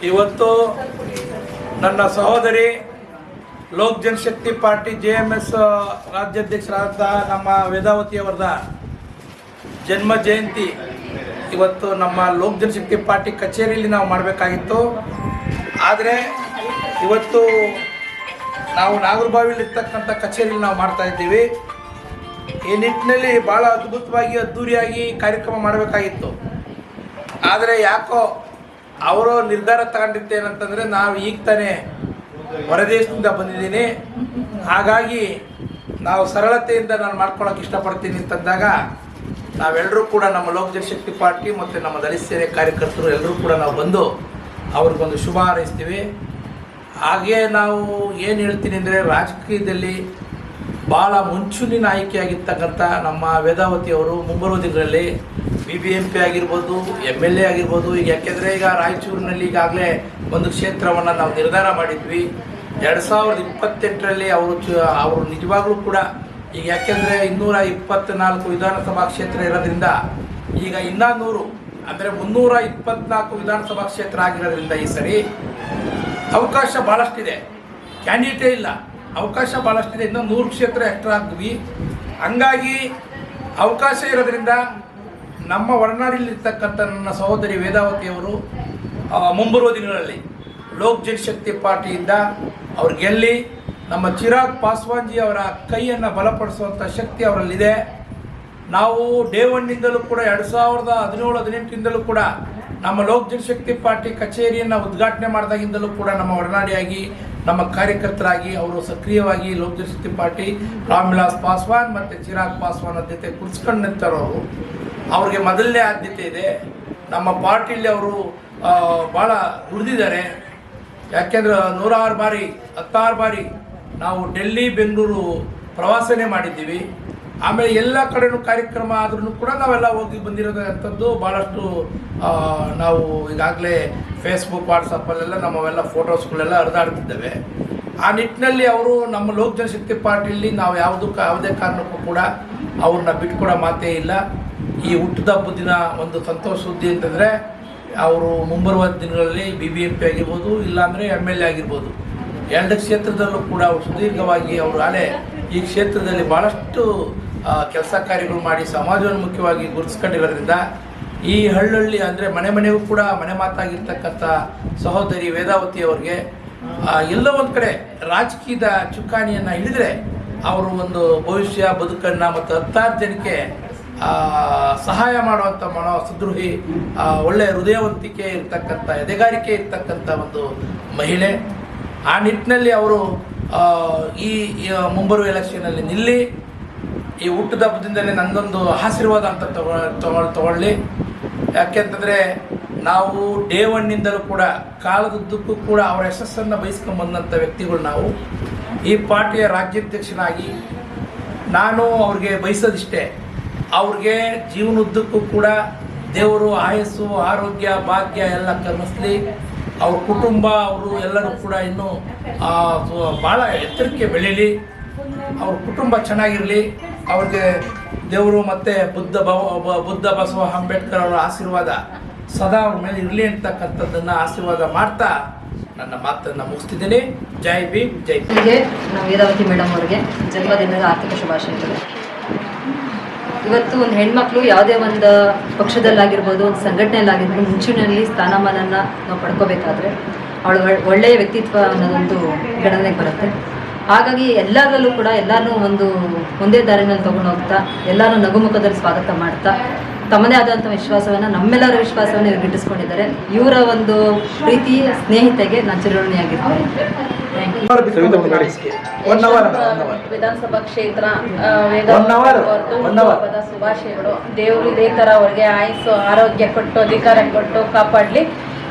ಇವತ್ತು ನನ್ನ ಸಹೋದರಿ ಲೋಕ್ ಜನಶಕ್ತಿ ಪಾರ್ಟಿ JMS ರಾಜ್ಯಾಧ್ಯಕ್ಷರಾದ ನಮ್ಮ ವೇದಾವತಿಯವರದ ಜನ್ಮ ಜಯಂತಿ ಇವತ್ತು ನಮ್ಮ ಲೋಕ್ ಜನಶಕ್ತಿ ಪಾರ್ಟಿ ಕಚೇರಿಯಲ್ಲಿ ನಾವು ಮಾಡಬೇಕಾಗಿತ್ತು. ಆದರೆ ಇವತ್ತು ನಾವು ನಾಗರಬಾವಿಲಿರ್ತಕ್ಕಂಥ ಕಚೇರಿಯಲ್ಲಿ ನಾವು ಮಾಡ್ತಾ ಇದ್ದೀವಿ. ಈ ನಿಟ್ಟಿನಲ್ಲಿ ಭಾಳ ಅದ್ಭುತವಾಗಿ ಅದ್ಧೂರಿಯಾಗಿ ಕಾರ್ಯಕ್ರಮ ಮಾಡಬೇಕಾಗಿತ್ತು. ಆದರೆ ಯಾಕೋ ಅವರು ನಿರ್ಧಾರ ತಗೊಂಡಿದ್ದೇನಂತಂದರೆ ನಾವು ಈಗ ತಾನೇ ಹೊರದೇಶದಿಂದ ಬಂದಿದ್ದೀನಿ, ಹಾಗಾಗಿ ನಾವು ಸರಳತೆಯಿಂದ ನಾನು ಮಾಡ್ಕೊಳ್ಳೋಕೆ ಇಷ್ಟಪಡ್ತೀನಿ ಅಂತಂದಾಗ ನಾವೆಲ್ಲರೂ ಕೂಡ ನಮ್ಮ ಲೋಕ ಜನಶಕ್ತಿ ಪಾರ್ಟಿ ಮತ್ತು ನಮ್ಮ ದಲಿತ ಸೇನೆ ಕಾರ್ಯಕರ್ತರು ಎಲ್ಲರೂ ಕೂಡ ನಾವು ಬಂದು ಅವ್ರಿಗೊಂದು ಶುಭ ಹಾರೈಸ್ತೀವಿ. ಹಾಗೆ ನಾವು ಏನು ಹೇಳ್ತೀನಿ ಅಂದರೆ, ರಾಜಕೀಯದಲ್ಲಿ ಭಾಳ ಮುಂಚೂಣಿ ಆಯ್ಕೆಯಾಗಿರ್ತಕ್ಕಂಥ ನಮ್ಮ ವೇದಾವತಿಯವರು ಮುಂಬರುವ ದಿನಗಳಲ್ಲಿ BBMP ಆಗಿರ್ಬೋದು, MLA ಆಗಿರ್ಬೋದು. ಈಗ ಯಾಕೆಂದರೆ ಈಗ ರಾಯಚೂರಿನಲ್ಲಿ ಈಗಾಗಲೇ ಒಂದು ಕ್ಷೇತ್ರವನ್ನು ನಾವು ನಿರ್ಧಾರ ಮಾಡಿದ್ವಿ. 2028ರಲ್ಲಿ ಅವರು ನಿಜವಾಗ್ಲೂ ಕೂಡ ಈಗ ಯಾಕೆಂದರೆ 224 ವಿಧಾನಸಭಾ ಕ್ಷೇತ್ರ ಇರೋದ್ರಿಂದ ಈಗ ಇನ್ನೂ 100 ಅಂದರೆ 324 ವಿಧಾನಸಭಾ ಕ್ಷೇತ್ರ ಆಗಿರೋದ್ರಿಂದ ಈ ಸರಿ ಅವಕಾಶ ಭಾಳಷ್ಟಿದೆ. ಕ್ಯಾಂಡಿಡೇಟೇ ಇಲ್ಲ, ಅವಕಾಶ ಭಾಳಷ್ಟಿದೆ. ಇನ್ನೂ 100 ಕ್ಷೇತ್ರ ಎಕ್ಸ್ಟ್ರಾ ಆಗ್ತೀವಿ. ಹಂಗಾಗಿ ಅವಕಾಶ ಇರೋದ್ರಿಂದ ನಮ್ಮ ಒಡನಾಡಿಲಿರ್ತಕ್ಕಂಥ ನನ್ನ ಸಹೋದರಿ ವೇದಾವತಿಯವರು ಮುಂಬರುವ ದಿನಗಳಲ್ಲಿ ಲೋಕ್ ಜನಶಕ್ತಿ ಪಾರ್ಟಿಯಿಂದ ಅವ್ರು ಗೆಲ್ಲಿ ನಮ್ಮ ಚಿರಾಗ್ ಪಾಸ್ವಾನ್ಜಿ ಅವರ ಕೈಯನ್ನು ಬಲಪಡಿಸುವಂಥ ಶಕ್ತಿ ಅವರಲ್ಲಿದೆ. ನಾವು ಡೇ ಒನ್ನಿಂದಲೂ ಕೂಡ 2017-18ರಿಂದಲೂ ಕೂಡ ನಮ್ಮ ಲೋಕ್ ಜನಶಕ್ತಿ ಪಾರ್ಟಿ ಕಚೇರಿಯನ್ನು ಉದ್ಘಾಟನೆ ಮಾಡಿದಾಗಿಂದಲೂ ಕೂಡ ನಮ್ಮ ಒಡನಾಡಿಯಾಗಿ ನಮ್ಮ ಕಾರ್ಯಕರ್ತರಾಗಿ ಅವರು ಸಕ್ರಿಯವಾಗಿ ಲೋಕ್ ಜನಶಕ್ತಿ ಪಾರ್ಟಿ ರಾಮ್ ವಿಲಾಸ್ ಪಾಸ್ವಾನ್ ಮತ್ತು ಚಿರಾಗ್ ಪಾಸ್ವಾನ್ ಜೊತೆ ಕುರ್ಸ್ಕೊಂಡು ನಿಂತವರು. ಅವ್ರಿಗೆ ಮೊದಲನೇ ಆದ್ಯತೆ ಇದೆ. ನಮ್ಮ ಪಾರ್ಟಿಯಲ್ಲಿ ಅವರು ಭಾಳ ದುಡಿದಿದ್ದಾರೆ. ಯಾಕೆಂದ್ರೆ 16 ಬಾರಿ ನಾವು ಡೆಲ್ಲಿ ಬೆಂಗಳೂರು ಪ್ರವಾಸನೇ ಮಾಡಿದ್ದೀವಿ. ಆಮೇಲೆ ಎಲ್ಲ ಕಡೆಯೂ ಕಾರ್ಯಕ್ರಮ ಆದ್ರೂ ಕೂಡ ನಾವೆಲ್ಲ ಹೋಗಿ ಬಂದಿರೋದಂಥದ್ದು ಭಾಳಷ್ಟು ನಾವು ಈಗಾಗಲೇ ಫೇಸ್ಬುಕ್ ವಾಟ್ಸಪ್ಪಲ್ಲೆಲ್ಲ ನಮ್ಮವೆಲ್ಲ ಫೋಟೋಸ್ಗಳೆಲ್ಲ ಹರಿದಾಡ್ತಿದ್ದೇವೆ. ಆ ನಿಟ್ಟಿನಲ್ಲಿ ಅವರು ನಮ್ಮ ಲೋಕ್ ಜನಶಕ್ತಿ ಪಾರ್ಟಿಯಲ್ಲಿ ನಾವು ಯಾವುದೇ ಕಾರಣಕ್ಕೂ ಕೂಡ ಅವ್ರನ್ನ ಬಿಟ್ಕೊಡೋ ಮಾತೇ ಇಲ್ಲ. ಈ ಹುಟ್ಟಿದ ಹಬ್ಬದ ದಿನ ಒಂದು ಸಂತೋಷ ಸುದ್ದಿ ಅಂತಂದರೆ, ಅವರು ಮುಂಬರುವ ದಿನಗಳಲ್ಲಿ BBMP ಆಗಿರ್ಬೋದು, ಇಲ್ಲಾಂದರೆ MLA ಆಗಿರ್ಬೋದು, 2 ಕ್ಷೇತ್ರದಲ್ಲೂ ಕೂಡ ಅವರು ಸುದೀರ್ಘವಾಗಿ ಅವರು ಈ ಕ್ಷೇತ್ರದಲ್ಲಿ ಭಾಳಷ್ಟು ಕೆಲಸ ಕಾರ್ಯಗಳು ಮಾಡಿ ಸಮಾಜೋನ್ಮುಖವಾಗಿ ಗುರುತಿಸ್ಕೊಂಡಿರೋದ್ರಿಂದ ಈ ಹಳ್ಳಿ ಅಂದರೆ ಮನೆಗೂ ಕೂಡ ಮನೆ ಮಾತಾಗಿರ್ತಕ್ಕಂಥ ಸಹೋದರಿ ವೇದಾವತಿಯವರಿಗೆ ಎಲ್ಲೋ ಒಂದು ಕಡೆ ರಾಜಕೀಯದ ಚುಕ್ಕಾಣಿಯನ್ನು ಹಿಡಿದ್ರೆ ಅವರು ಒಂದು ಭವಿಷ್ಯ ಬದುಕನ್ನು ಮತ್ತು 10 ಜನಕ್ಕೆ ಸಹಾಯ ಮಾಡುವಂಥ ಸದೃಢಿ, ಒಳ್ಳೆಯ ಹೃದಯವಂತಿಕೆ ಇರ್ತಕ್ಕಂಥ, ಎದೆಗಾರಿಕೆ ಇರ್ತಕ್ಕಂಥ ಒಂದು ಮಹಿಳೆ. ಆ ನಿಟ್ಟಿನಲ್ಲಿ ಅವರು ಈ ಮುಂಬರುವ ಎಲೆಕ್ಷನಲ್ಲಿ ನಿಲ್ಲಿ ಈ ಹುಟ್ಟಿದ ಹಬ್ಬದಿಂದಲೇ ನನ್ನದೊಂದು ಆಶೀರ್ವಾದ ಅಂತ ತಗೊಳ್ಳಿ. ಯಾಕೆಂತಂದರೆ ನಾವು ಡೇ ಒನ್ನಿಂದಲೂ ಕೂಡ ಕಾಲದುದ್ದಕ್ಕೂ ಕೂಡ ಅವರ ಯಶಸ್ಸನ್ನು ಬಯಸ್ಕೊಂಡ್ಬಂದಂಥ ವ್ಯಕ್ತಿಗಳು ನಾವು. ಈ ಪಾರ್ಟಿಯ ರಾಜ್ಯಾಧ್ಯಕ್ಷನಾಗಿ ನಾನು ಅವ್ರಿಗೆ ಬಯಸೋದಿಷ್ಟೇ, ಅವ್ರಿಗೆ ಜೀವನದುದ್ದಕ್ಕೂ ಕೂಡ ದೇವರು ಆಯಸ್ಸು, ಆರೋಗ್ಯ, ಭಾಗ್ಯ ಎಲ್ಲ ಕರುಣಿಸ್ಲಿ. ಅವ್ರ ಕುಟುಂಬ ಅವರು ಎಲ್ಲರೂ ಕೂಡ ಇನ್ನೂ ಭಾಳ ಎತ್ತರಕ್ಕೆ ಬೆಳೀಲಿ. ಅವ್ರ ಕುಟುಂಬ ಚೆನ್ನಾಗಿರಲಿ. ಅವ್ರಿಗೆ ದೇವರು ಮತ್ತು ಬುದ್ಧ ಬಸವ ಅಂಬೇಡ್ಕರ್ ಅವರ ಆಶೀರ್ವಾದ ಸದಾ ಅವ್ರ ಮೇಲೆ ಇರಲಿ ಅಂತಕ್ಕಂಥದ್ದನ್ನು ಆಶೀರ್ವಾದ ಮಾಡ್ತಾ ನನ್ನ ಮಾತನ್ನು ಮುಗಿಸ್ತಿದ್ದೀನಿ. ಜೈ ಭೀಮ್, ಜೈ ಭೀಮ್. ನಾವು ವೇದಾವತಿ ಮೇಡಮ್ ಅವರಿಗೆ ಜನ್ಮದಿನದ ಆರ್ಥಿಕ ಶುಭಾಶಯಗಳು. ಇವತ್ತು ಒಂದು ಹೆಣ್ಮಕ್ಳು ಯಾವುದೇ ಒಂದು ಪಕ್ಷದಲ್ಲಾಗಿರ್ಬೋದು, ಒಂದು ಸಂಘಟನೆಯಲ್ಲಾಗಿರ್ಬೋದು, ಮುಂಚೂಣಿಯಲ್ಲಿ ಸ್ಥಾನಮಾನನ ನಾವು ಪಡ್ಕೋಬೇಕಾದ್ರೆ ಅವಳು ಒಳ್ಳೆಯ ವ್ಯಕ್ತಿತ್ವ ಅನ್ನೋದೊಂದು ಗಣನೆಗೆ ಬರುತ್ತೆ. ಹಾಗಾಗಿ ಎಲ್ಲರಲ್ಲೂ ಕೂಡ ಎಲ್ಲರೂ ಒಂದೇ ದಾರಿನಲ್ಲಿ ತೊಗೊಂಡು ಹೋಗ್ತಾ ಎಲ್ಲರೂ ನಗುಮುಖದಲ್ಲಿ ಸ್ವಾಗತ ಮಾಡ್ತಾ ತಮ್ಮದೇ ಆದಂಥ ವಿಶ್ವಾಸವನ್ನು, ನಮ್ಮೆಲ್ಲರ ವಿಶ್ವಾಸವನ್ನು ಇವ್ರು ಗಿಟ್ಟಿಸ್ಕೊಂಡಿದ್ದಾರೆ. ಇವರ ಒಂದು ಪ್ರೀತಿಯ ಸ್ನೇಹಿತೆಗೆ ನಾನು ಚಿರಋಣಿಯಾಗಿರ್ತೀನಿ. ವಿಧಾನಸಭಾ ಕ್ಷೇತ್ರ ಶುಭಾಶಯಗಳು. ದೇವರು ಇದೇ ತರ ಅವ್ರಿಗೆ ಆಯುಸ್ಸು, ಆರೋಗ್ಯ ಕೊಟ್ಟು, ಅಧಿಕಾರ ಕೊಟ್ಟು ಕಾಪಾಡಲಿ.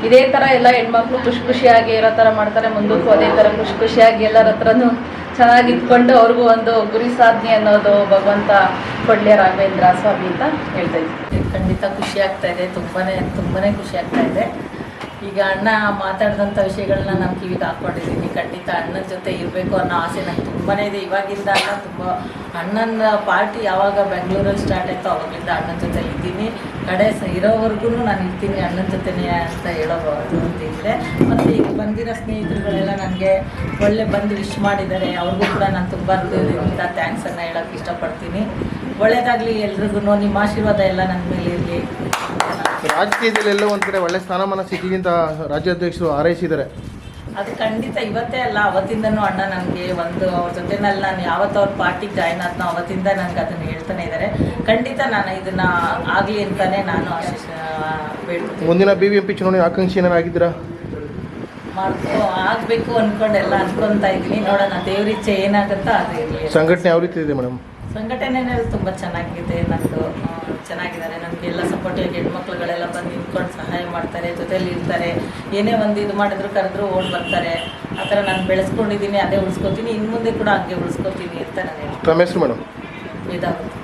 ಇದೇ ತರ ಎಲ್ಲ ಹೆಣ್ಮಕ್ಳು ಖುಷಿಯಾಗಿ ಇರೋ ತರ ಮಾಡ್ತಾರೆ. ಮುಂದಕ್ಕೂ ಅದೇ ತರ ಖುಷಿಯಾಗಿ ಎಲ್ಲರ ಹತ್ರನೂ ಚೆನ್ನಾಗಿ ಇದ್ಕೊಂಡು ಅವ್ರಿಗೂ ಒಂದು ಗುರಿ ಸಾಧನೆ ಅನ್ನೋದು ಭಗವಂತ ಕೊಡ್ಲಿ ರಾಘವೇಂದ್ರ ಸ್ವಾಮಿ ಅಂತ ಹೇಳ್ತಾ ಇದ್ದೀನಿ. ಖಂಡಿತ ಖುಷಿ ಆಗ್ತಾ ಇದೆ, ತುಂಬಾನೇ ಖುಷಿ ಆಗ್ತಾ ಇದೆ. ಈಗ ಅಣ್ಣ ಮಾತಾಡಿದಂಥ ವಿಷಯಗಳನ್ನ ನಾನು ಕಿವಿಗೆ ಹಾಕ್ಕೊಂಡಿದ್ದೀನಿ. ಖಂಡಿತ ಅಣ್ಣನ ಜೊತೆ ಇರಬೇಕು ಅನ್ನೋ ಆಸೆ ನಂಗೆ ತುಂಬಾ ಇದೆ. ಇವಾಗಿಂದ ಅಣ್ಣ ತುಂಬ ಅಣ್ಣನ ಪಾರ್ಟಿ ಯಾವಾಗ ಬೆಂಗಳೂರಲ್ಲಿ ಸ್ಟಾರ್ಟ್ ಆಯಿತು ಅವಾಗಿಂದ ಅಣ್ಣನ ಜೊತೆ ಇದ್ದೀನಿ. ಇರೋವರೆಗೂ ನಾನು ಇರ್ತೀನಿ ಅಣ್ಣನ ಜೊತೆನೇ ಅಂತ ಹೇಳೋದು ಇದೆ. ಮತ್ತು ಈಗ ಬಂದಿರೋ ಸ್ನೇಹಿತರುಗಳೆಲ್ಲ ನನಗೆ ಒಳ್ಳೆ ಬಂದು ವಿಶ್ ಮಾಡಿದ್ದಾರೆ. ಅವ್ರಿಗೂ ಕೂಡ ನಾನು ತುಂಬ ಹೃದಯದಿಂದ ಥ್ಯಾಂಕ್ಸನ್ನು ಹೇಳೋಕ್ಕೆ ಇಷ್ಟಪಡ್ತೀನಿ. ಒಳ್ಳೆಯದಾಗಲಿ ಎಲ್ರಿಗೂ. ನಿಮ್ಮ ಆಶೀರ್ವಾದ ಎಲ್ಲ ನನ್ನ ಮೇಲೆ ಇರಲಿ. ರಾಜಕೀಯದಲ್ಲಿ ಎಲ್ಲೋ ಒಂದು ಕಡೆ ಒಳ್ಳೆ ಸ್ಥಾನಮಾನ ಸಿಕ್ಕಿಗಿಂತ ರಾಜ್ಯಾಧ್ಯಕ್ಷರು ಹಾರೈಸಿದ್ದಾರೆ. ಅದು ಖಂಡಿತ ಇವತ್ತೇ ಅಲ್ಲ, ಅವತ್ತಿಂದನೂ ಅಣ್ಣ ನನಗೆ ಅವ್ರ ಜೊತೆನಲ್ಲಿ ನಾನು ಯಾವತ್ತು ಅವ್ರ ಪಾರ್ಟಿಗೆ ಜಾಯ್ನ್ ಆದ್ನೋ ಅವತ್ತಿಂದ ನನಗೆ ಅದನ್ನು ಹೇಳ್ತಾನೆ ಇದ್ದಾರೆ. ಖಂಡಿತ ನಾನು ಇದನ್ನು ಆಗಲಿ ಅಂತಲೇ ನಾನು ಬೇಡ್ತೀನಿ. ಮುಂದಿನ BBMP ಚುನಾವಣೆ ಆಕಾಂಕ್ಷಿ ಏನಾಗಿದ್ದೀರಾ? ಆಗಬೇಕು ಅಂದ್ಕೊಂಡೆಲ್ಲ ಅನ್ಕೊತಾ ಇದ್ದೀನಿ. ನೋಡೋಣ, ದೇವ್ರಿಚ್ಛೆ ಏನಾಗುತ್ತೋ ಅದು ಇರಲಿ. ಸಂಘಟನೆ ಯಾವ ರೀತಿ ಇದೆ ಮೇಡಮ್? ಸಂಘಟನೆಯಲ್ಲಿ ತುಂಬ ಚೆನ್ನಾಗಿದೆ. ನಂದು ಚೆನ್ನಾಗಿದ್ದಾರೆ. ನಮಗೆಲ್ಲ ಸಪೋರ್ಟಿಯಾಗಿ ಹೆಣ್ಮಕ್ಳುಗಳೆಲ್ಲ ಬಂದು ನಿಂತ್ಕೊಂಡು ಸಹಾಯ ಮಾಡ್ತಾರೆ, ಜೊತೆಲಿ ಇರ್ತಾರೆ. ಏನೇ ಒಂದು ಇದು ಮಾಡಿದ್ರು ಕರೆದ್ರು ಓಡ್ ಬರ್ತಾರೆ. ಆ ಥರ ನಾನು ಬೆಳೆಸ್ಕೊಂಡಿದ್ದೀನಿ, ಅದೇ ಉಳಿಸ್ಕೊತೀನಿ. ಇನ್ನು ಮುಂದೆ ಕೂಡ ಹಂಗೆ ಉಳಿಸ್ಕೊತೀನಿ ಅಂತ ನಾನು ಹೇಳ್ತೀನಿ. ತಮ್ಮ ಹೆಸರು ಮೇಡಮ್? ಇದಾಗುತ್ತೆ.